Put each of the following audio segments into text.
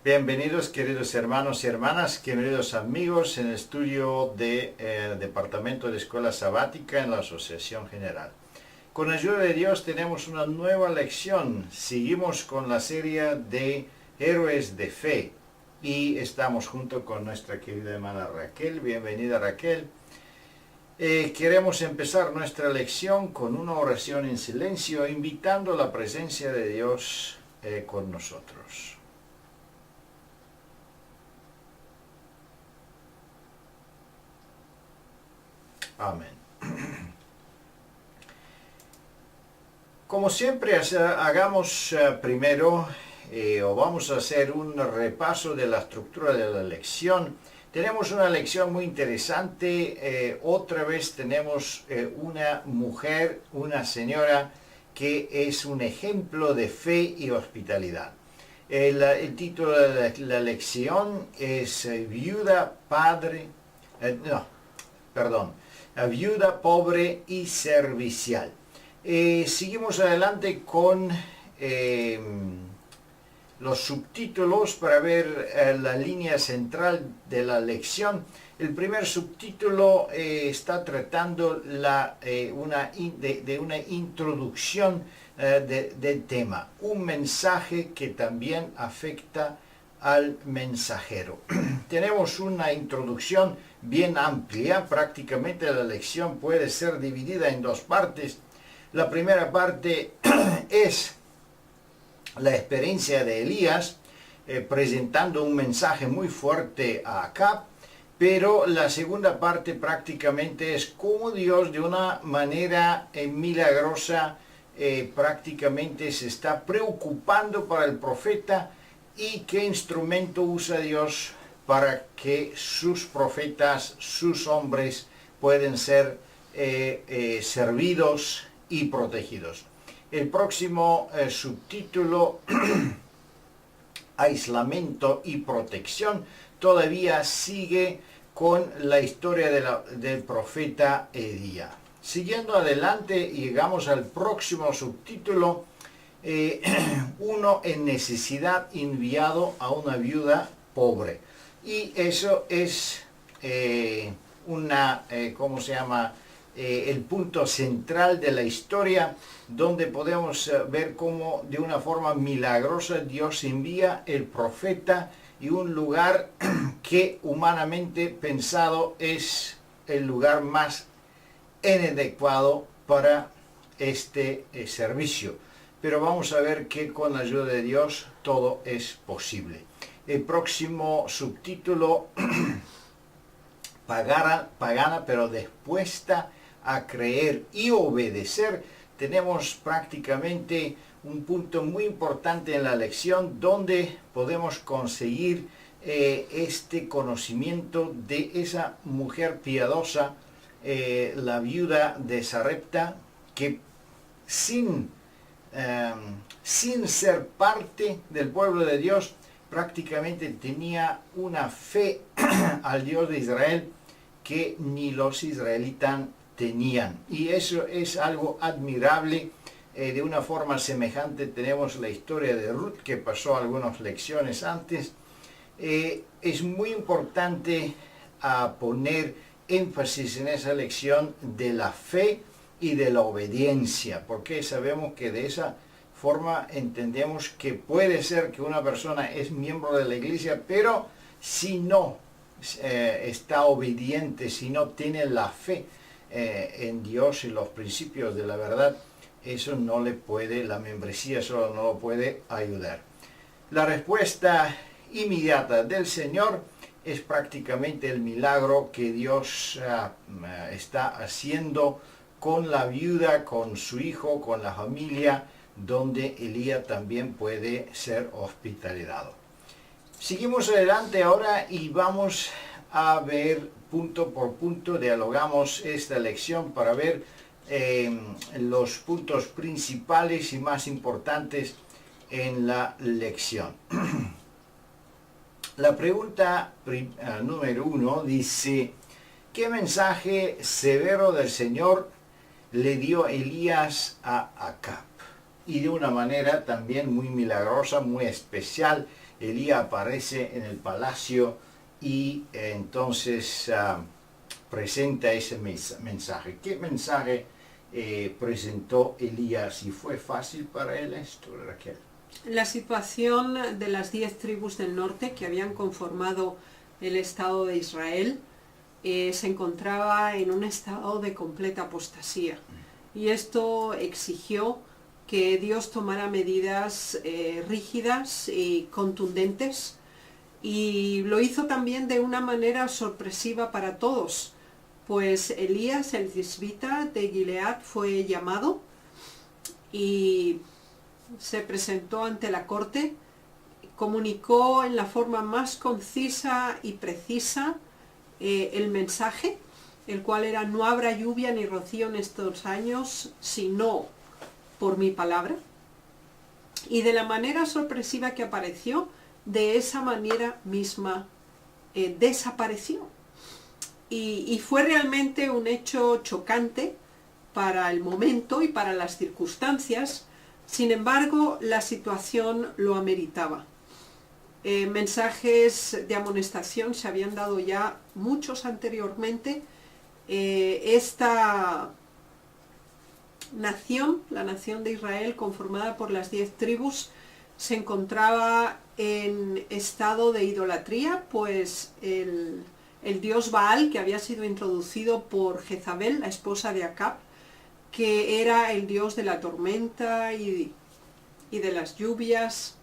Bienvenidos queridos hermanos y hermanas, queridos amigos en el estudio del Departamento de Escuela Sabática en la Asociación General. Con ayuda de Dios tenemos una nueva lección. Seguimos con la serie de Héroes de Fe y estamos junto con nuestra querida hermana Raquel. Bienvenida Raquel. Queremos empezar nuestra lección con una oración en silencio, invitando la presencia de Dios con nosotros. Amén. Como siempre, hagamos primero, o vamos a hacer un repaso de la estructura de la lección. Tenemos una lección muy interesante. Otra vez tenemos una mujer, una señora que es un ejemplo de fe y hospitalidad. El título de la lección es Viuda, Viuda, pobre y servicial. Seguimos adelante con los subtítulos para ver la línea central de la lección. El primer subtítulo está tratando de una introducción del tema, un mensaje que también afecta al mensajero. Tenemos una introducción bien amplia, prácticamente la lección puede ser dividida en dos partes. La primera parte es la experiencia de Elías, presentando un mensaje muy fuerte a Acab, pero la segunda parte prácticamente es cómo Dios de una manera milagrosa prácticamente se está preocupando para el profeta y qué instrumento usa Dios para que sus profetas, sus hombres pueden ser servidos y protegidos. El próximo subtítulo, aislamiento y protección, todavía sigue con la historia del profeta Elías. Siguiendo adelante, llegamos al próximo subtítulo, uno en necesidad enviado a una viuda pobre. Y eso es el punto central de la historia, donde podemos ver cómo de una forma milagrosa Dios envía el profeta y un lugar que humanamente pensado es el lugar más inadecuado para este servicio. Pero vamos a ver que con la ayuda de Dios todo es posible. El próximo subtítulo, pagana pero dispuesta a creer y obedecer. Tenemos prácticamente un punto muy importante en la lección donde podemos conseguir este conocimiento de esa mujer piadosa, la viuda de Sarepta, que sin ser parte del pueblo de Dios, prácticamente tenía una fe al Dios de Israel que ni los israelitas tenían. Y eso es algo admirable. De una forma semejante tenemos la historia de Ruth, que pasó algunas lecciones antes. Es muy importante poner énfasis en esa lección de la fe y de la obediencia, porque sabemos que de esa forma entendemos que puede ser que una persona es miembro de la iglesia, pero si no está obediente, si no tiene la fe en Dios y los principios de la verdad, eso no le puede, la membresía solo no lo puede ayudar. La respuesta inmediata del Señor es prácticamente el milagro que Dios está haciendo con la viuda, con su hijo, con la familia, donde Elías también puede ser hospitalizado. Seguimos adelante ahora y vamos a ver punto por punto, dialogamos esta lección para ver los puntos principales y más importantes en la lección. La pregunta número 1 dice: ¿qué mensaje severo del Señor le dio Elías a Acab? y de una manera también muy milagrosa, muy especial. Elías aparece en el palacio y entonces presenta ese mensaje. ¿Qué mensaje presentó Elías? ¿Y fue fácil para él esto, Raquel? La situación de las 10 tribus del norte que habían conformado el Estado de Israel se encontraba en un estado de completa apostasía. Y esto exigió que Dios tomara medidas rígidas y contundentes, y lo hizo también de una manera sorpresiva para todos, pues Elías el tisbita de Gilead fue llamado y se presentó ante la corte, comunicó en la forma más concisa y precisa el mensaje, el cual era: no habrá lluvia ni rocío en estos años, sino por mi palabra. Y de la manera sorpresiva que apareció, de esa manera misma desapareció. Y fue realmente un hecho chocante para el momento y para las circunstancias. Sin embargo, la situación lo ameritaba. Mensajes de amonestación se habían dado ya muchos anteriormente. Esta nación, la nación de Israel, conformada por las 10 tribus, se encontraba en estado de idolatría, pues el dios Baal, que había sido introducido por Jezabel, la esposa de Acab, que era el dios de la tormenta y de las lluvias,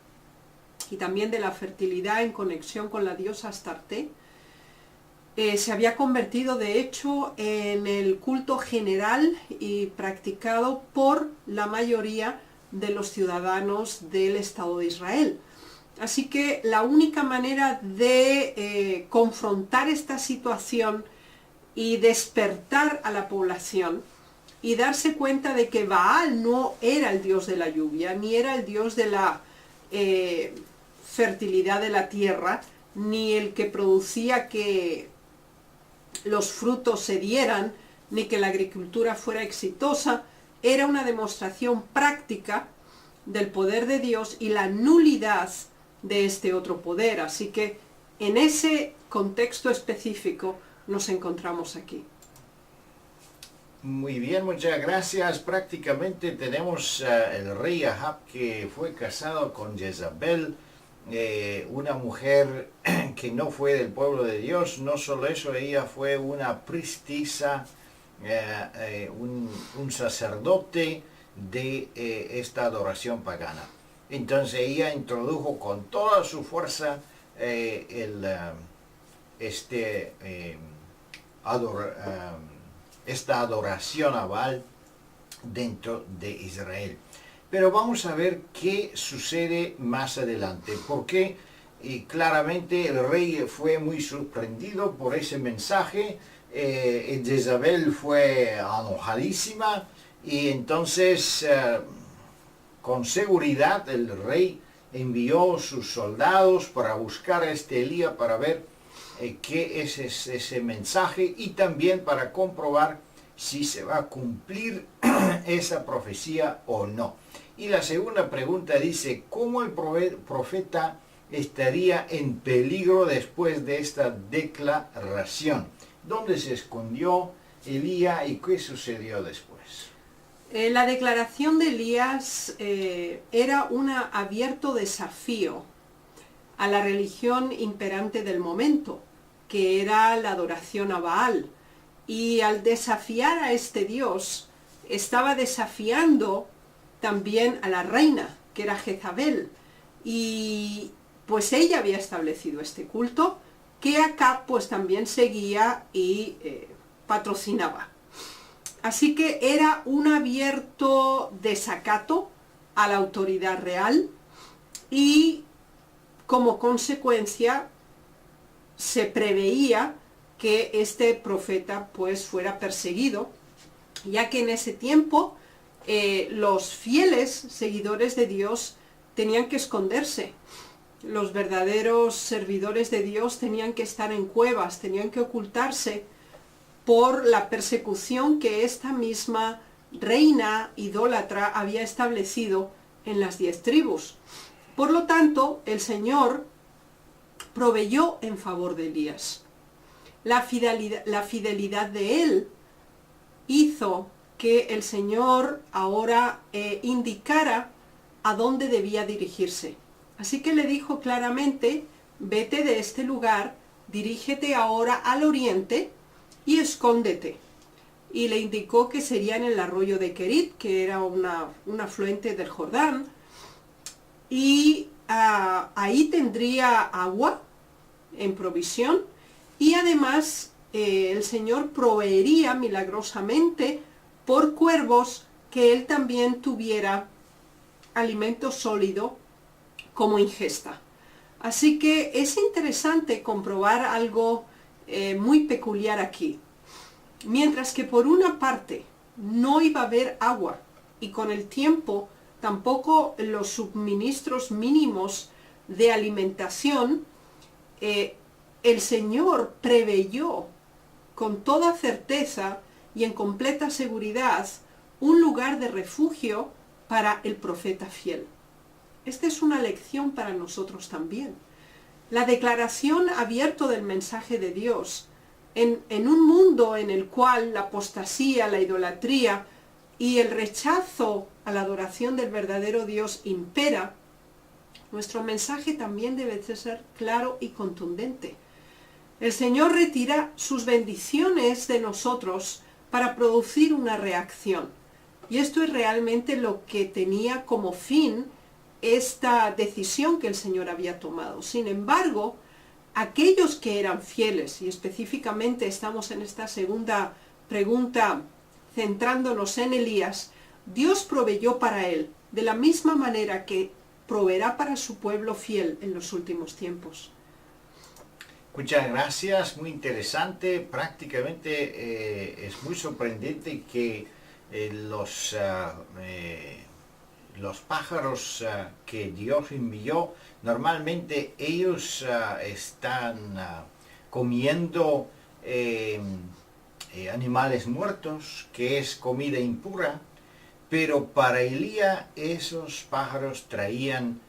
y también de la fertilidad en conexión con la diosa Astarte, se había convertido de hecho en el culto general y practicado por la mayoría de los ciudadanos del Estado de Israel. Así que la única manera de confrontar esta situación y despertar a la población y darse cuenta de que Baal no era el dios de la lluvia, ni era el dios de la fertilidad de la tierra, ni el que producía que los frutos se dieran, ni que la agricultura fuera exitosa, era una demostración práctica del poder de Dios y la nulidad de este otro poder. Así que en ese contexto específico nos encontramos aquí. Muy bien, muchas gracias. Prácticamente tenemos el rey Ahab, que fue casado con Jezabel, una mujer que no fue del pueblo de Dios. No solo eso, ella fue una priestesa, un sacerdote de esta adoración pagana. Entonces ella introdujo con toda su fuerza esta adoración a Baal dentro de Israel. Pero vamos a ver qué sucede más adelante, porque claramente el rey fue muy sorprendido por ese mensaje. Jezabel fue enojadísima, y entonces con seguridad el rey envió sus soldados para buscar a este Elías, para ver qué es ese mensaje, y también para comprobar si se va a cumplir esa profecía o no. Y la segunda pregunta dice: ¿cómo el profeta estaría en peligro después de esta declaración? ¿Dónde se escondió Elías y qué sucedió después? La declaración de Elías era un abierto desafío a la religión imperante del momento, que era la adoración a Baal. Y al desafiar a este dios, estaba desafiando también a la reina, que era Jezabel, y pues ella había establecido este culto, que Acab pues también seguía y patrocinaba. Así que era un abierto desacato a la autoridad real, y como consecuencia se preveía que este profeta pues fuera perseguido, ya que en ese tiempo los fieles seguidores de Dios tenían que esconderse. Los verdaderos servidores de Dios tenían que estar en cuevas, tenían que ocultarse por la persecución que esta misma reina idólatra había establecido en las 10 tribus. Por lo tanto, el Señor proveyó en favor de Elías. La fidelidad de él hizo que el Señor ahora indicara a dónde debía dirigirse. Así que le dijo claramente: vete de este lugar, dirígete ahora al oriente y escóndete. Y le indicó que sería en el arroyo de Kerit, que era un afluente del Jordán, y ahí tendría agua en provisión, y además el Señor proveería milagrosamente por cuervos que él también tuviera alimento sólido como ingesta. Así que es interesante comprobar algo muy peculiar aquí. Mientras que por una parte no iba a haber agua y con el tiempo tampoco los suministros mínimos de alimentación, el Señor preveyó con toda certeza y en completa seguridad un lugar de refugio para el profeta fiel. Esta es una lección para nosotros también. La declaración abierta del mensaje de Dios en un mundo en el cual la apostasía, la idolatría y el rechazo a la adoración del verdadero Dios impera, nuestro mensaje también debe de ser claro y contundente. El Señor retira sus bendiciones de nosotros para producir una reacción. Y esto es realmente lo que tenía como fin esta decisión que el Señor había tomado. Sin embargo, aquellos que eran fieles, y específicamente estamos en esta segunda pregunta centrándonos en Elías, Dios proveyó para él de la misma manera que proveerá para su pueblo fiel en los últimos tiempos. Muchas gracias, muy interesante. Prácticamente es muy sorprendente que los pájaros que Dios envió, normalmente ellos están comiendo animales muertos, que es comida impura, pero para Elías esos pájaros traían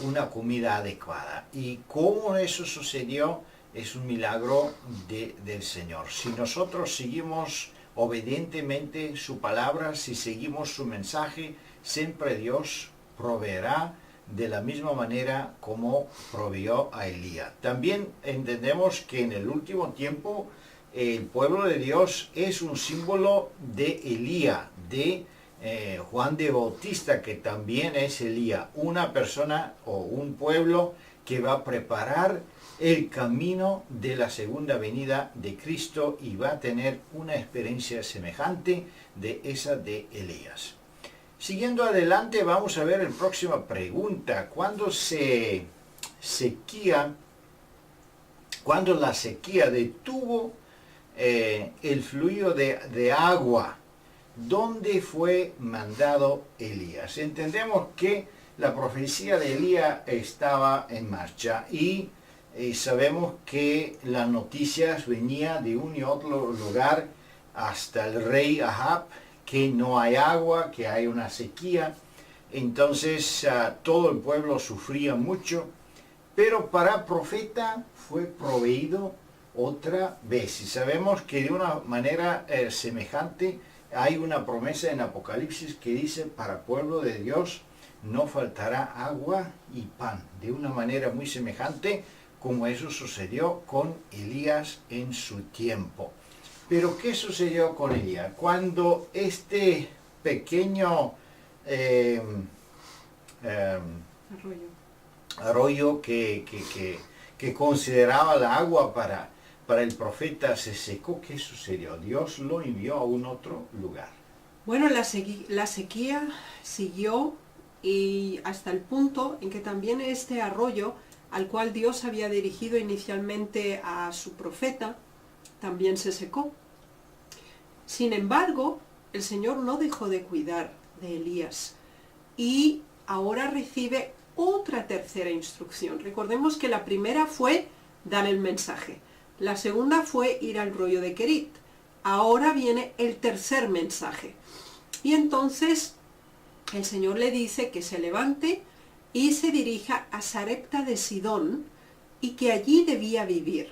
una comida adecuada. Y cómo eso sucedió es un milagro del Señor. Si nosotros seguimos obedientemente su palabra, si seguimos su mensaje, siempre Dios proveerá de la misma manera como proveyó a Elías. También entendemos que en el último tiempo el pueblo de Dios es un símbolo de Elías, de Juan de Bautista, que también es Elías, una persona o un pueblo que va a preparar el camino de la segunda venida de Cristo y va a tener una experiencia semejante de esa de Elías. Siguiendo adelante, vamos a ver la próxima pregunta. Cuando la sequía detuvo el flujo de agua, ¿dónde fue mandado Elías? Entendemos que la profecía de Elías estaba en marcha y sabemos que las noticias venían de un y otro lugar hasta el rey Ahab, que no hay agua, que hay una sequía. Entonces todo el pueblo sufría mucho, pero para el profeta fue proveído otra vez. Y sabemos que de una manera semejante hay una promesa en Apocalipsis que dice: para el pueblo de Dios no faltará agua y pan. De una manera muy semejante como eso sucedió con Elías en su tiempo. Pero ¿qué sucedió con Elías? Cuando este pequeño arroyo que consideraba la agua para el profeta se secó, ¿qué sucedió? Dios lo envió a un otro lugar. Bueno, la sequía siguió y hasta el punto en que también este arroyo al cual Dios había dirigido inicialmente a su profeta también se secó. Sin embargo, el Señor no dejó de cuidar de Elías y ahora recibe otra tercera instrucción. Recordemos que la primera fue dar el mensaje, la segunda fue ir al arroyo de Kerit. Ahora viene el tercer mensaje. Y entonces el Señor le dice que se levante y se dirija a Sarepta de Sidón y que allí debía vivir.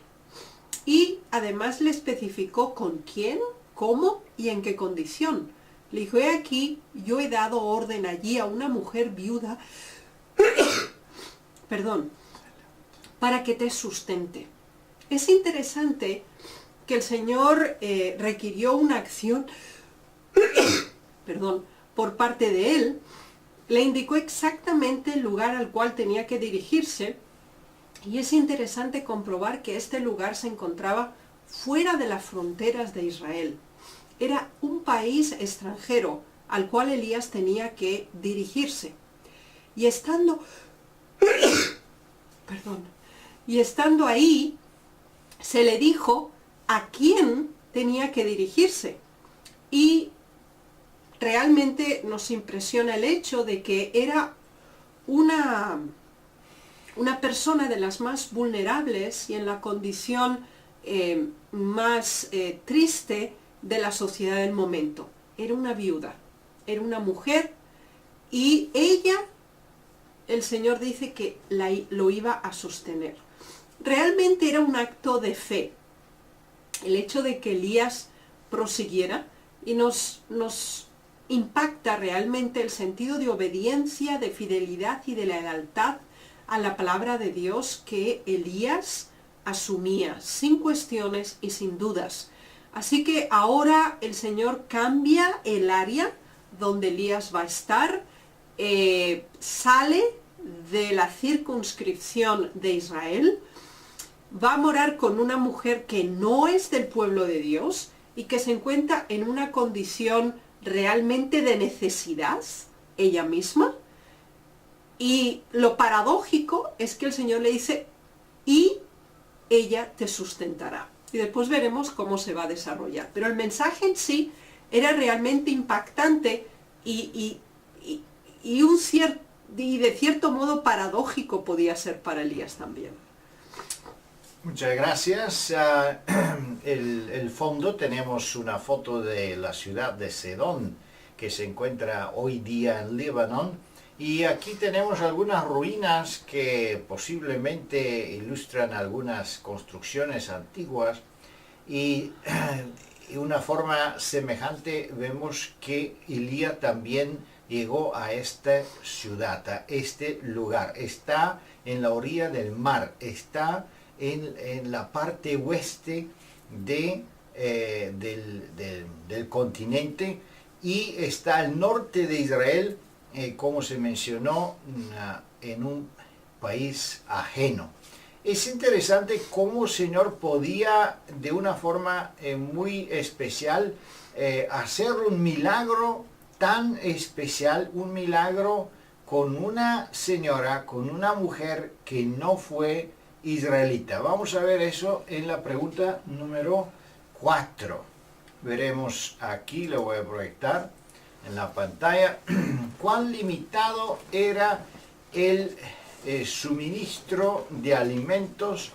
Y además le especificó con quién, cómo y en qué condición. Le dijo, he aquí, yo he dado orden allí a una mujer viuda, perdón, para que te sustente. Es interesante que el Señor requirió una acción, perdón, por parte de él, le indicó exactamente el lugar al cual tenía que dirigirse, y es interesante comprobar que este lugar se encontraba fuera de las fronteras de Israel. Era un país extranjero al cual Elías tenía que dirigirse. Y estando, perdón, y estando ahí, se le dijo a quién tenía que dirigirse. Y realmente nos impresiona el hecho de que era una persona de las más vulnerables y en la condición más triste de la sociedad del momento. Era una viuda, era una mujer, y ella, el Señor dice que lo iba a sostener. Realmente era un acto de fe, el hecho de que Elías prosiguiera, y nos impacta realmente el sentido de obediencia, de fidelidad y de lealtad a la palabra de Dios que Elías asumía, sin cuestiones y sin dudas. Así que ahora el Señor cambia el área donde Elías va a estar, sale de la circunscripción de Israel, va a morar con una mujer que no es del pueblo de Dios y que se encuentra en una condición realmente de necesidad, ella misma. Y lo paradójico es que el Señor le dice, y ella te sustentará. Y después veremos cómo se va a desarrollar. Pero el mensaje en sí era realmente impactante y de cierto modo paradójico podía ser para Elías también. Muchas gracias. El fondo tenemos una foto de la ciudad de Sidón, que se encuentra hoy día en Líbano. Y aquí tenemos algunas ruinas que posiblemente ilustran algunas construcciones antiguas. Y de una forma semejante vemos que Elías también llegó a esta ciudad, a este lugar. Está en la orilla del mar, está en la parte oeste del continente, y está al norte de Israel, como se mencionó, en un país ajeno. Es interesante cómo el Señor podía de una forma muy especial hacer un milagro tan especial, un milagro con una señora, con una mujer que no fue israelita. Vamos a ver eso en la pregunta número 4. Veremos aquí, lo voy a proyectar en la pantalla, cuán limitado era el suministro de alimentos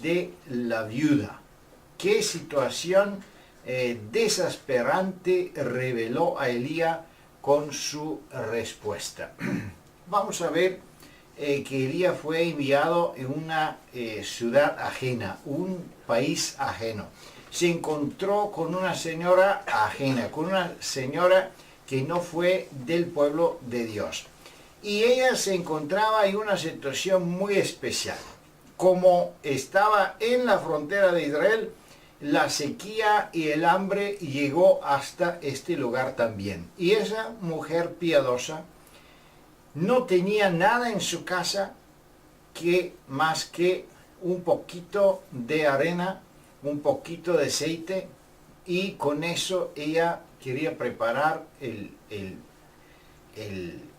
de la viuda. Qué situación desesperante reveló a Elías con su respuesta. Vamos a ver que Elías fue enviado en una ciudad ajena, un país ajeno. Se encontró con una señora ajena, con una señora que no fue del pueblo de Dios. Y ella se encontraba en una situación muy especial. Como estaba en la frontera de Israel, la sequía y el hambre llegó hasta este lugar también. Y esa mujer piadosa no tenía nada en su casa más que un poquito de arena, un poquito de aceite, y con eso ella quería preparar el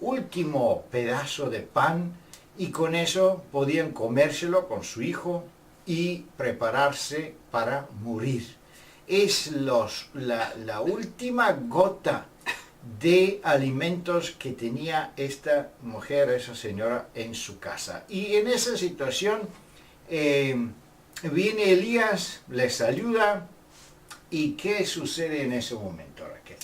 último pedazo de pan, y con eso podían comérselo con su hijo y prepararse para morir. Es la última gota de alimentos que tenía esta mujer, esa señora, en su casa. Y en esa situación viene Elías, les ayuda. ¿Y qué sucede en ese momento, Raquel?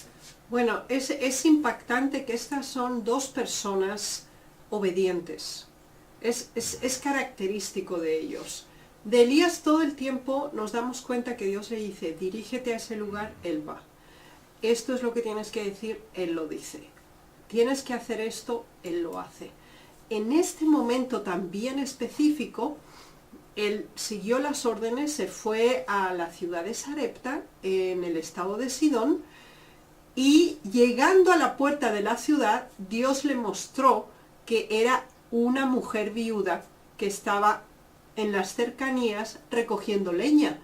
Bueno, es impactante que estas son dos personas obedientes. Es característico de ellos. De Elías todo el tiempo nos damos cuenta que Dios le dice, dirígete a ese lugar, él va. Esto es lo que tienes que decir, él lo dice. Tienes que hacer esto, él lo hace. En este momento tan bien específico, él siguió las órdenes, se fue a la ciudad de Sarepta, en el estado de Sidón, y llegando a la puerta de la ciudad, Dios le mostró que era una mujer viuda que estaba en las cercanías recogiendo leña.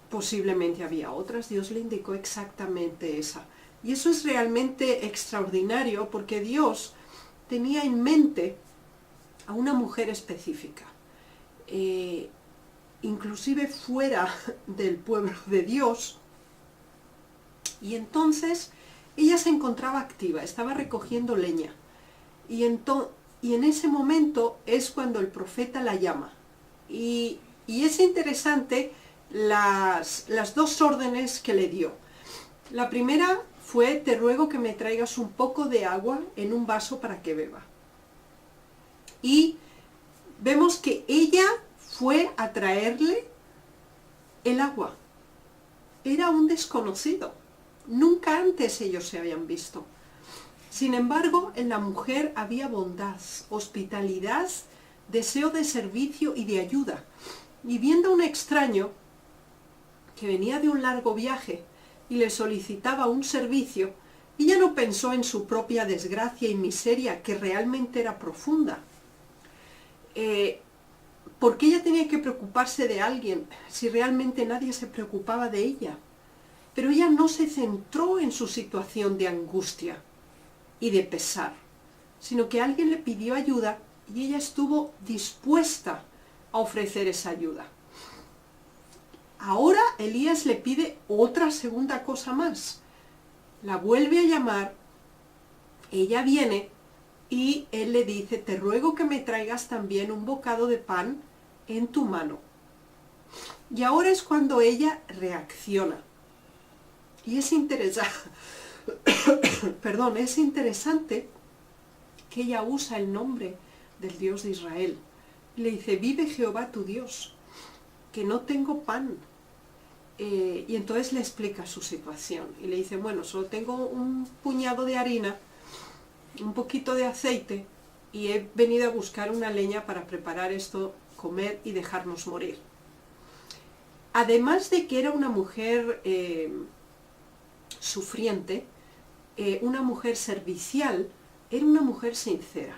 Posiblemente había otras, Dios le indicó exactamente esa. Y eso es realmente extraordinario porque Dios tenía en mente a una mujer específica, inclusive fuera del pueblo de Dios. Y entonces ella se encontraba activa, estaba recogiendo leña. Y en ese momento es cuando el profeta la llama. Y es interesante las dos órdenes que le dio. La primera fue, te ruego que me traigas un poco de agua en un vaso para que beba. Y vemos que ella fue a traerle el agua. Era un desconocido. Nunca antes ellos se habían visto. Sin embargo, en la mujer había bondad, hospitalidad, deseo de servicio y de ayuda. Y viendo a un extraño que venía de un largo viaje y le solicitaba un servicio, ella no pensó en su propia desgracia y miseria, que realmente era profunda. ¿Por qué ella tenía que preocuparse de alguien si realmente nadie se preocupaba de ella? Pero ella no se centró en su situación de angustia y de pesar, sino que alguien le pidió ayuda y ella estuvo dispuesta a ofrecer esa ayuda. Ahora Elías le pide otra segunda cosa más. La vuelve a llamar, ella viene y él le dice, te ruego que me traigas también un bocado de pan en tu mano. Y ahora es cuando ella reacciona. Y es interesante, es interesante que ella usa el nombre del Dios de Israel. Le dice, vive Jehová tu Dios, que no tengo pan. Y entonces le explica su situación. Y le dice, bueno, solo tengo un puñado de harina, un poquito de aceite, y he venido a buscar una leña para preparar esto, comer y dejarnos morir. Además de que era una mujer sufriente, una mujer servicial, era una mujer sincera.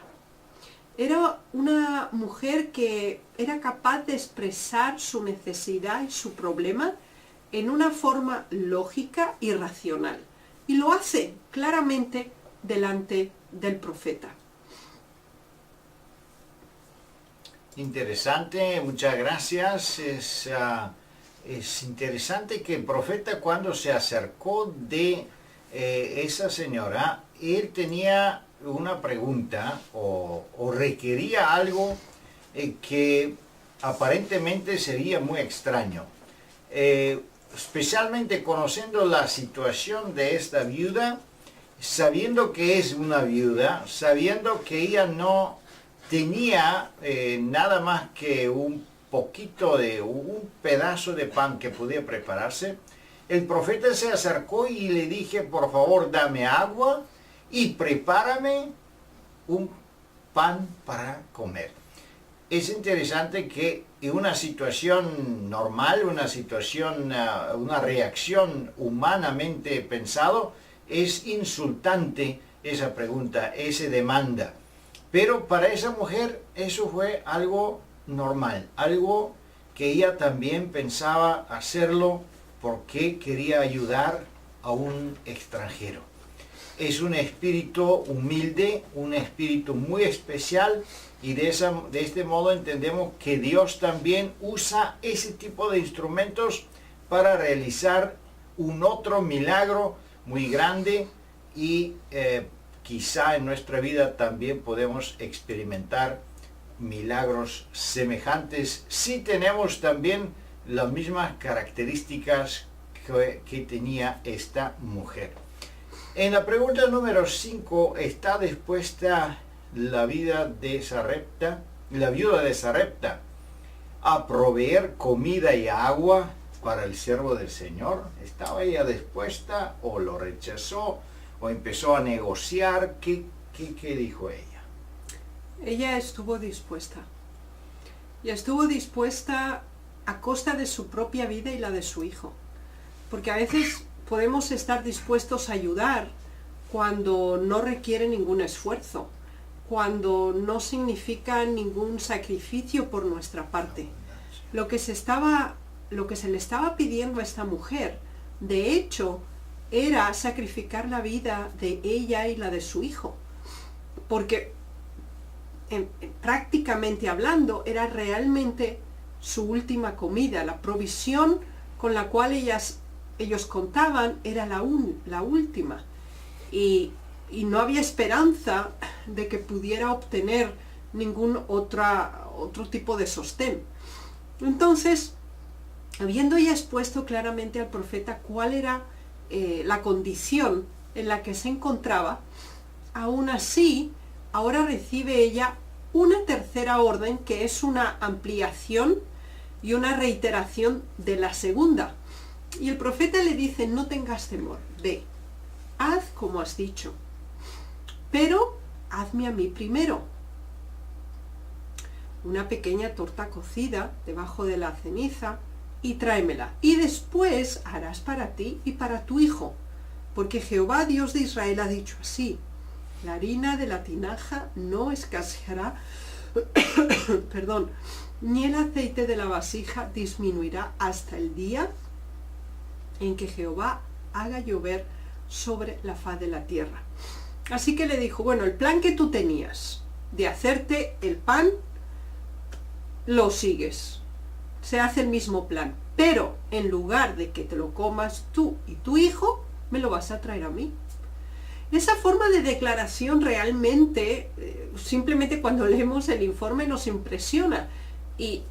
Era una mujer que era capaz de expresar su necesidad y su problema en una forma lógica y racional. Y lo hace claramente delante del profeta. Interesante, muchas gracias. Es interesante que el profeta, cuando se acercó de esa señora, él tenía una pregunta o requería algo que aparentemente sería muy extraño. Especialmente conociendo la situación de esta viuda, sabiendo que es una viuda, sabiendo que ella no tenía nada más que un pedazo de pan que podía prepararse, el profeta se acercó y le dije, por favor, dame agua y prepárame un pan para comer. Es interesante que en una situación normal, una reacción humanamente pensado, es insultante esa pregunta, esa demanda. Pero para esa mujer eso fue algo normal, algo que ella también pensaba hacerlo porque quería ayudar a un extranjero. Es un espíritu humilde, un espíritu muy especial, y de este modo entendemos que Dios también usa ese tipo de instrumentos para realizar un otro milagro muy grande, y quizá en nuestra vida también podemos experimentar milagros semejantes si tenemos también las mismas características que tenía esta mujer. En la pregunta número 5, ¿está dispuesta la viuda de Sarepta a proveer comida y agua para el siervo del Señor? ¿Estaba ella dispuesta o lo rechazó o empezó a negociar? ¿Qué dijo ella? Ella estuvo dispuesta. Y estuvo dispuesta a costa de su propia vida y la de su hijo. Porque a veces podemos estar dispuestos a ayudar cuando no requiere ningún esfuerzo, cuando no significa ningún sacrificio por nuestra parte. Lo que se le estaba pidiendo a esta mujer, de hecho, era sacrificar la vida de ella y la de su hijo. Porque prácticamente hablando, era realmente su última comida, la provisión con la cual ellos contaban era la última. Y no había esperanza de que pudiera obtener ningún otro tipo de sostén. Entonces, habiendo ya expuesto claramente al profeta cuál era la condición en la que se encontraba, aún así, ahora recibe ella una tercera orden que es una ampliación y una reiteración de la segunda. Y el profeta le dice, no tengas temor, ve, haz como has dicho, pero hazme a mí primero una pequeña torta cocida debajo de la ceniza y tráemela, y después harás para ti y para tu hijo, porque Jehová Dios de Israel ha dicho así, la harina de la tinaja no escaseará, perdón, ni el aceite de la vasija disminuirá hasta el día en que Jehová haga llover sobre la faz de la tierra. Así que le dijo, bueno, el plan que tú tenías de hacerte el pan, lo sigues. Se hace el mismo plan, pero en lugar de que te lo comas tú y tu hijo, me lo vas a traer a mí. Esa forma de declaración realmente, simplemente cuando leemos el informe nos impresiona y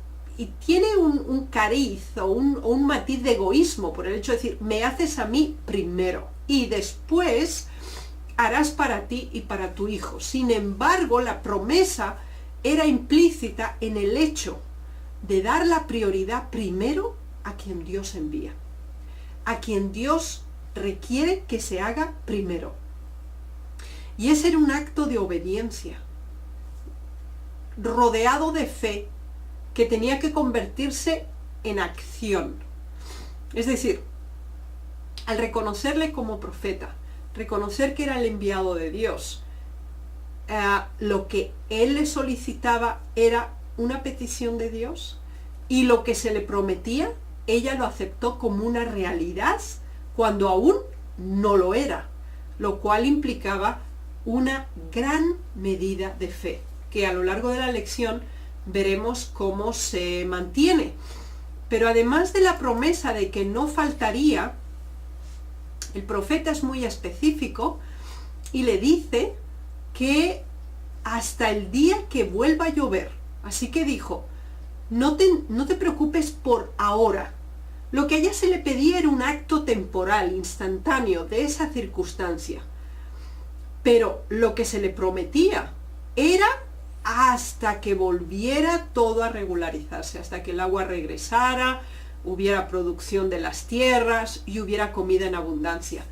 tiene un cariz o un matiz de egoísmo por el hecho de decir, me haces a mí primero y después harás para ti y para tu hijo. Sin embargo, la promesa era implícita en el hecho de dar la prioridad primero a quien Dios envía, a quien Dios requiere que se haga primero. Y ese era un acto de obediencia, rodeado de fe, que tenía que convertirse en acción. Es decir, al reconocerle como profeta, reconocer que era el enviado de Dios, lo que él le solicitaba era una petición de Dios, y lo que se le prometía, ella lo aceptó como una realidad cuando aún no lo era, lo cual implicaba una gran medida de fe, que a lo largo de la lección veremos cómo se mantiene. Pero además de la promesa de que no faltaría, el profeta es muy específico y le dice que hasta el día que vuelva a llover. Así que dijo, no te preocupes por ahora. Lo que a ella se le pedía era un acto temporal, instantáneo, de esa circunstancia. Pero lo que se le prometía era hasta que volviera todo a regularizarse, hasta que el agua regresara, hubiera producción de las tierras y hubiera comida en abundancia.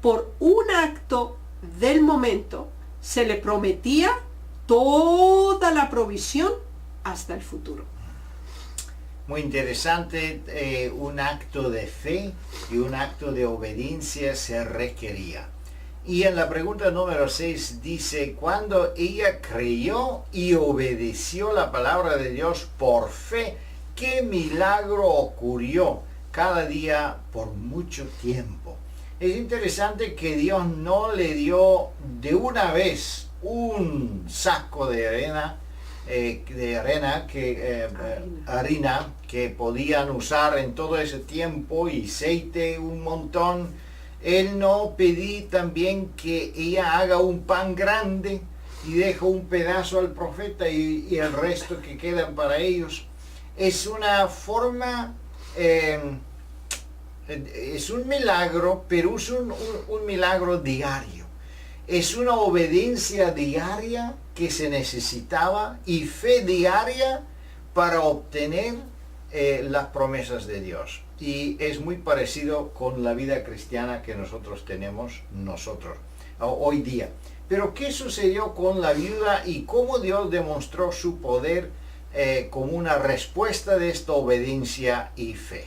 Por un acto del momento se le prometía toda la provisión hasta el futuro. Muy interesante, un acto de fe y un acto de obediencia se requería. Y en la pregunta número 6 dice, cuando ella creyó y obedeció la palabra de Dios por fe, ¿qué milagro ocurrió cada día por mucho tiempo? Es interesante que Dios no le dio de una vez un saco de harina que podían usar en todo ese tiempo y aceite un montón. Él no pedí también que ella haga un pan grande y deja un pedazo al profeta y el resto que quedan para ellos. Es una forma Es un milagro, pero es un milagro diario. Es una obediencia diaria que se necesitaba y fe diaria para obtener las promesas de Dios. Y es muy parecido con la vida cristiana que nosotros tenemos hoy día. Pero ¿qué sucedió con la viuda y cómo Dios demostró su poder como una respuesta de esta obediencia y fe?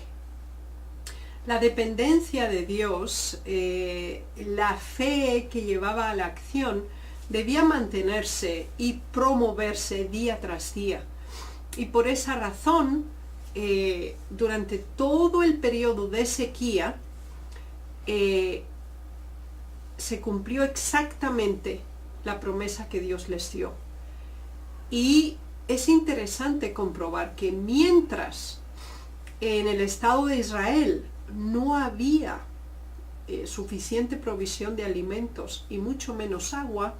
La dependencia de Dios, la fe que llevaba a la acción, debía mantenerse y promoverse día tras día. Y por esa razón, durante todo el periodo de sequía, se cumplió exactamente la promesa que Dios les dio. Y es interesante comprobar que mientras en el Estado de Israel no había suficiente provisión de alimentos y mucho menos agua,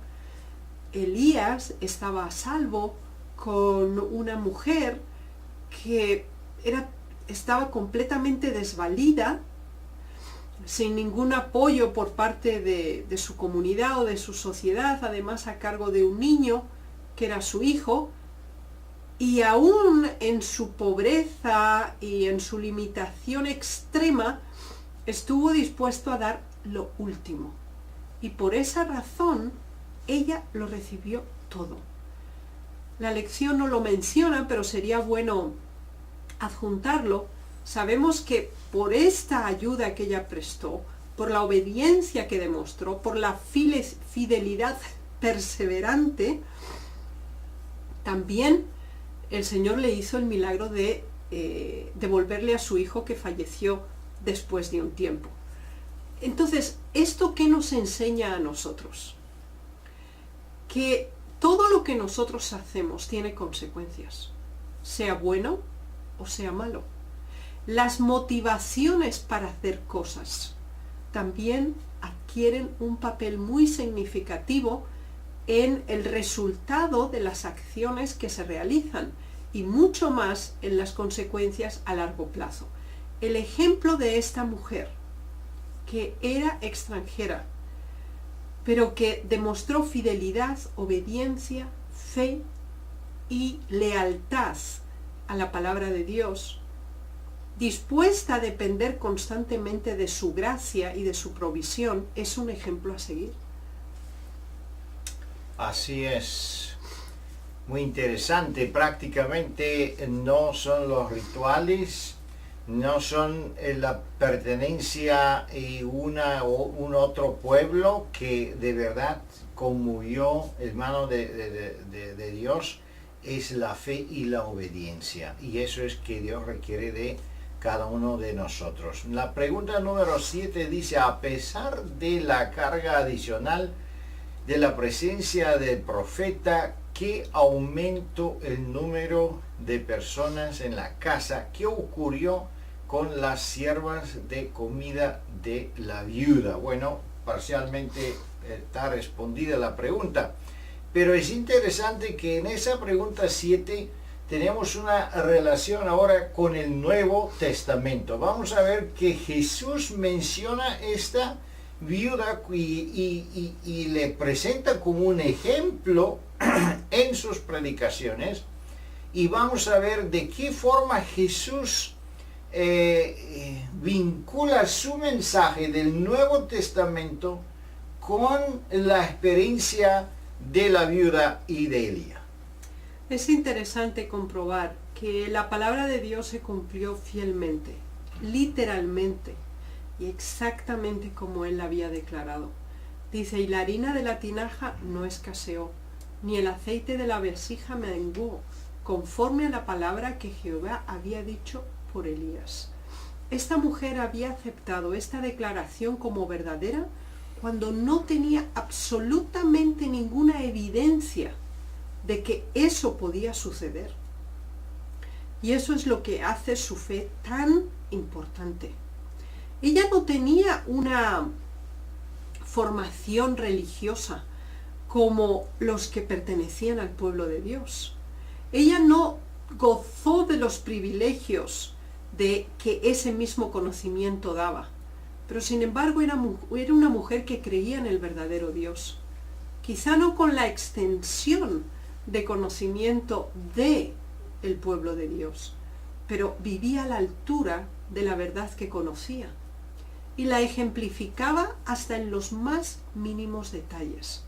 Elías estaba a salvo con una mujer que estaba completamente desvalida, sin ningún apoyo por parte de su comunidad o de su sociedad, además a cargo de un niño que era su hijo, y aún en su pobreza y en su limitación extrema, estuvo dispuesto a dar lo último. Y por esa razón, ella lo recibió todo. La lección no lo menciona, pero sería bueno adjuntarlo. Sabemos que por esta ayuda que ella prestó, por la obediencia que demostró, por la fidelidad perseverante, también el Señor le hizo el milagro de devolverle a su hijo que falleció después de un tiempo. Entonces, ¿esto qué nos enseña a nosotros? Que todo lo que nosotros hacemos tiene consecuencias, sea bueno o sea malo. Las motivaciones para hacer cosas también adquieren un papel muy significativo en el resultado de las acciones que se realizan y mucho más en las consecuencias a largo plazo. El ejemplo de esta mujer, que era extranjera, pero que demostró fidelidad, obediencia, fe y lealtad a la palabra de Dios, dispuesta a depender constantemente de su gracia y de su provisión, es un ejemplo a seguir. Así es. Muy interesante. Prácticamente no son los rituales, no son la pertenencia a un otro pueblo que de verdad conmovió hermano de Dios, es la fe y la obediencia. Y eso es que Dios requiere de cada uno de nosotros. La pregunta número 7 dice, a pesar de la carga adicional de la presencia del profeta, que aumentó el número de personas en la casa, ¿qué ocurrió con las siervas de comida de la viuda? Bueno, parcialmente está respondida la pregunta, pero es interesante que en esa pregunta 7 tenemos una relación ahora con el Nuevo Testamento. Vamos a ver que Jesús menciona esta viuda y le presenta como un ejemplo en sus predicaciones, y vamos a ver de qué forma Jesús vincula su mensaje del Nuevo Testamento con la experiencia de la viuda y de Elías. Es interesante comprobar que la palabra de Dios se cumplió fielmente, literalmente, y exactamente como Él había declarado. Dice, y la harina de la tinaja no escaseó, ni el aceite de la vasija menguó, conforme a la palabra que Jehová había dicho por Elías. Esta mujer había aceptado esta declaración como verdadera cuando no tenía absolutamente ninguna evidencia de que eso podía suceder. Y eso es lo que hace su fe tan importante. Ella no tenía una formación religiosa como los que pertenecían al pueblo de Dios. Ella no gozó de los privilegios de que ese mismo conocimiento daba. Pero sin embargo era una mujer que creía en el verdadero Dios. Quizá no con la extensión de conocimiento de el pueblo de Dios, pero vivía a la altura de la verdad que conocía y la ejemplificaba hasta en los más mínimos detalles.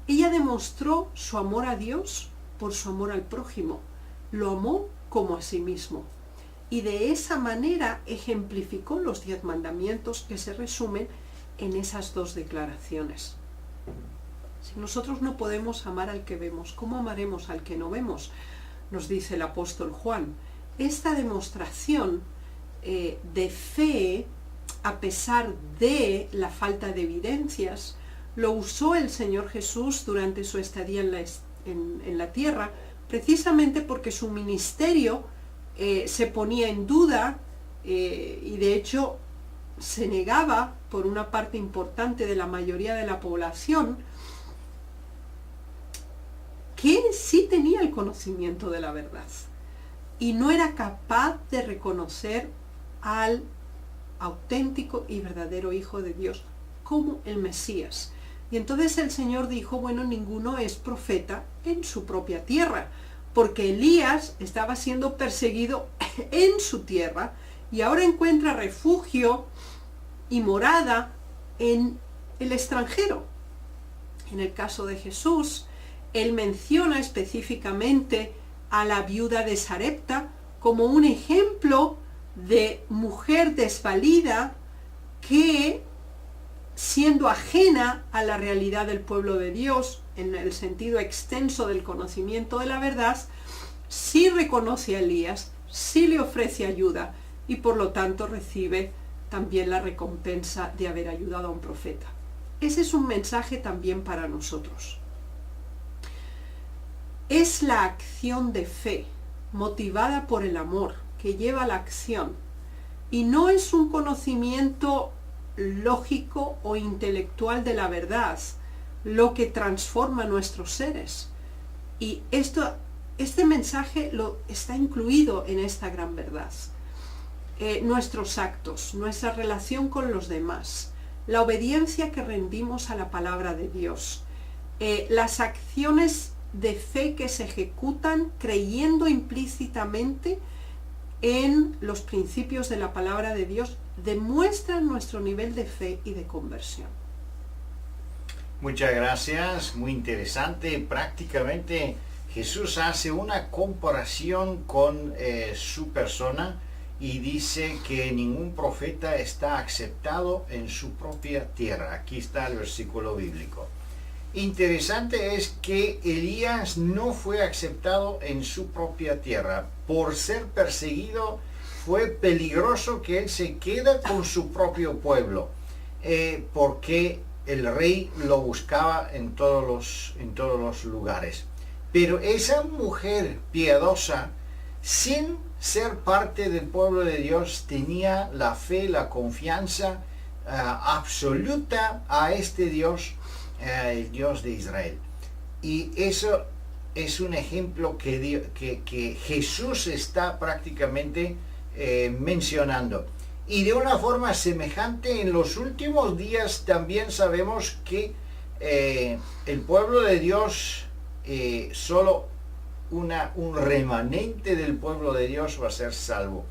Ella demostró su amor a Dios por su amor al prójimo, lo amó como a sí mismo, y de esa manera ejemplificó los 10 mandamientos que se resumen en esas 2 declaraciones. Si nosotros no podemos amar al que vemos, ¿cómo amaremos al que no vemos? Nos dice el apóstol Juan. Esta demostración de fe, a pesar de la falta de evidencias, lo usó el Señor Jesús durante su estadía en la tierra, precisamente porque su ministerio se ponía en duda y de hecho se negaba por una parte importante de la mayoría de la población que sí tenía el conocimiento de la verdad y no era capaz de reconocer al auténtico y verdadero Hijo de Dios como el Mesías. Y entonces el Señor dijo, bueno, ninguno es profeta en su propia tierra, porque Elías estaba siendo perseguido en su tierra y ahora encuentra refugio y morada en el extranjero. En el caso de Jesús, él menciona específicamente a la viuda de Sarepta como un ejemplo de mujer desvalida que, siendo ajena a la realidad del pueblo de Dios, en el sentido extenso del conocimiento de la verdad, sí reconoce a Elías, sí le ofrece ayuda y por lo tanto recibe también la recompensa de haber ayudado a un profeta. Ese es un mensaje también para nosotros. Es la acción de fe, motivada por el amor, que lleva a la acción, y no es un conocimiento lógico o intelectual de la verdad lo que transforma nuestros seres. Y este mensaje está incluido en esta gran verdad. Nuestros actos, nuestra relación con los demás, la obediencia que rendimos a la palabra de Dios, las acciones de fe que se ejecutan creyendo implícitamente en los principios de la palabra de Dios, demuestran nuestro nivel de fe y de conversión. Muchas gracias, muy interesante. Prácticamente Jesús hace una comparación con su persona y dice que ningún profeta está aceptado en su propia tierra. Aquí está el versículo bíblico. Interesante es que Elías no fue aceptado en su propia tierra. Por ser perseguido, fue peligroso que él se quede con su propio pueblo, porque el rey lo buscaba en todos los lugares. Pero esa mujer piadosa, sin ser parte del pueblo de Dios, tenía la fe, la confianza absoluta a este Dios, el Dios de Israel. Y eso es un ejemplo que Jesús está prácticamente mencionando. Y de una forma semejante, en los últimos días también sabemos que el pueblo de Dios, solo un remanente del pueblo de Dios va a ser salvo.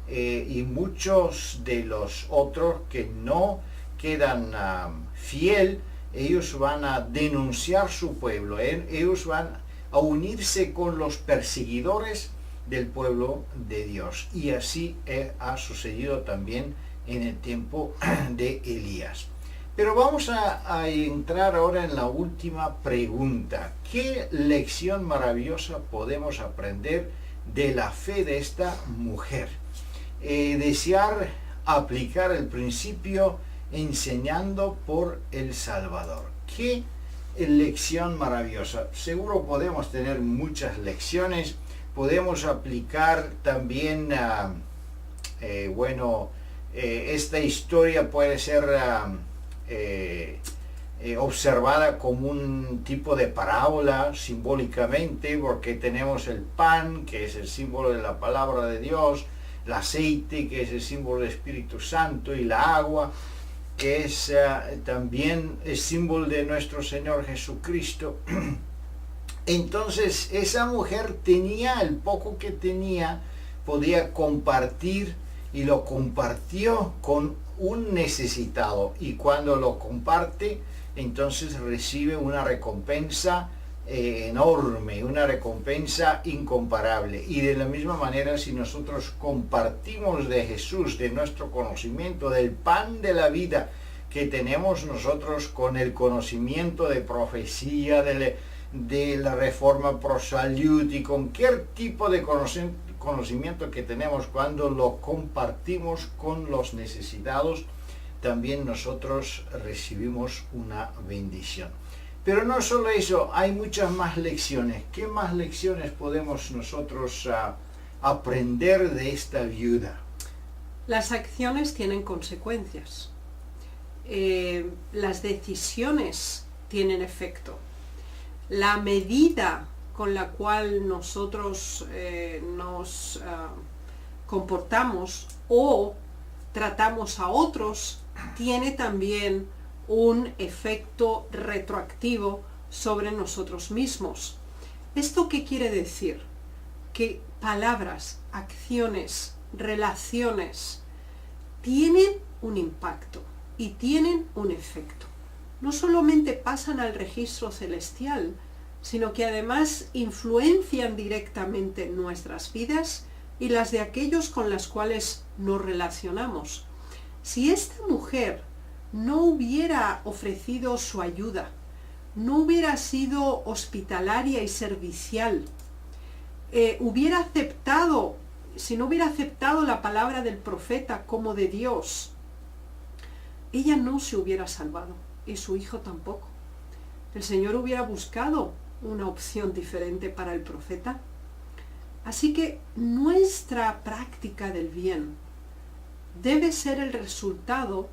Y muchos de los otros que no quedan fiel, ellos van a denunciar su pueblo, ellos van a unirse con los perseguidores del pueblo de Dios. Y así ha sucedido también en el tiempo de Elías. Pero vamos a entrar ahora en la última pregunta. ¿Qué lección maravillosa podemos aprender de la fe de esta mujer? Desear aplicar el principio enseñando por el Salvador. ¿Qué lección maravillosa? Seguro podemos tener muchas lecciones. Podemos aplicar también, esta historia puede ser observada como un tipo de parábola simbólicamente, porque tenemos el pan, que es el símbolo de la palabra de Dios, el aceite, que es el símbolo del Espíritu Santo, y la agua, que es también el símbolo de nuestro Señor Jesucristo. Entonces esa mujer tenía el poco que tenía, podía compartir, y lo compartió con un necesitado, y cuando lo comparte, entonces recibe una recompensa enorme, una recompensa incomparable. Y de la misma manera, si nosotros compartimos de Jesús, de nuestro conocimiento, del pan de la vida que tenemos nosotros, con el conocimiento de profecía, de la reforma pro salud, y con cualquier tipo de conocimiento que tenemos, cuando lo compartimos con los necesitados, también nosotros recibimos una bendición. Pero no solo eso, hay muchas más lecciones. ¿Qué más lecciones podemos nosotros aprender de esta viuda? Las acciones tienen consecuencias. Las decisiones tienen efecto. La medida con la cual nosotros nos comportamos o tratamos a otros tiene también un efecto retroactivo sobre nosotros mismos. ¿Esto qué quiere decir? Que palabras, acciones, relaciones tienen un impacto y tienen un efecto. No solamente pasan al registro celestial, sino que además influencian directamente nuestras vidas y las de aquellos con los cuales nos relacionamos. Si esta mujer no hubiera ofrecido su ayuda, no hubiera sido hospitalaria y servicial, si no hubiera aceptado la palabra del profeta como de Dios, ella no se hubiera salvado, y su hijo tampoco. El Señor hubiera buscado una opción diferente para el profeta. Así que nuestra práctica del bien debe ser el resultado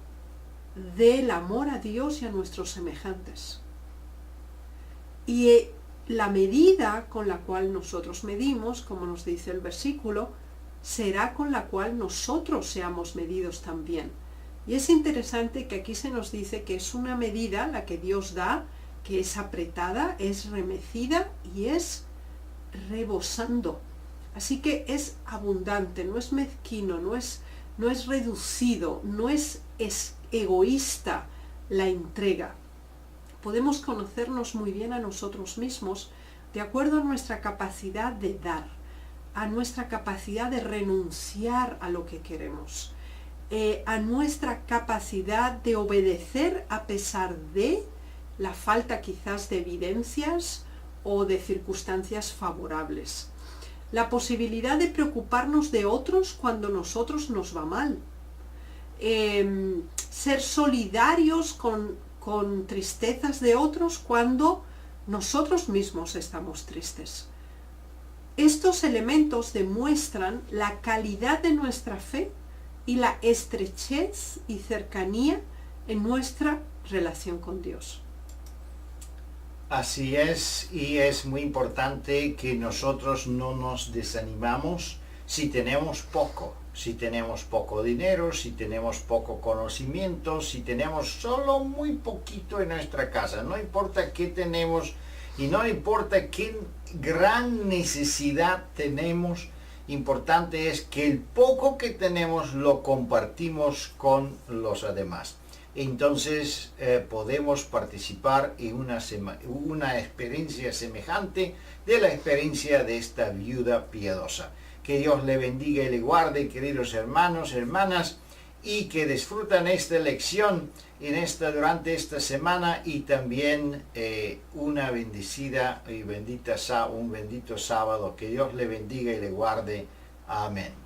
del amor a Dios y a nuestros semejantes. Y la medida con la cual nosotros medimos, como nos dice el versículo, será con la cual nosotros seamos medidos también. Y es interesante que aquí se nos dice que es una medida la que Dios da, que es apretada, es remecida y es rebosando. Así que es abundante, no es mezquino, no es reducido, no es egoísta la entrega. Podemos conocernos muy bien a nosotros mismos de acuerdo a nuestra capacidad de dar, a nuestra capacidad de renunciar a lo que queremos, a nuestra capacidad de obedecer a pesar de la falta quizás de evidencias o de circunstancias favorables. La posibilidad de preocuparnos de otros cuando nosotros nos va mal. Ser solidarios con tristezas de otros cuando nosotros mismos estamos tristes. Estos elementos demuestran la calidad de nuestra fe y la estrechez y cercanía en nuestra relación con Dios. Así es, y es muy importante que nosotros no nos desanimamos si tenemos poco dinero, si tenemos poco conocimiento, si tenemos solo muy poquito en nuestra casa. No importa qué tenemos y no importa qué gran necesidad tenemos, importante es que el poco que tenemos lo compartimos con los demás. Entonces podemos participar en una experiencia semejante de la experiencia de esta viuda piadosa. Que Dios le bendiga y le guarde, queridos hermanos, hermanas, y que disfrutan esta lección durante esta semana, y también una bendecida y un bendito sábado. Que Dios le bendiga y le guarde. Amén.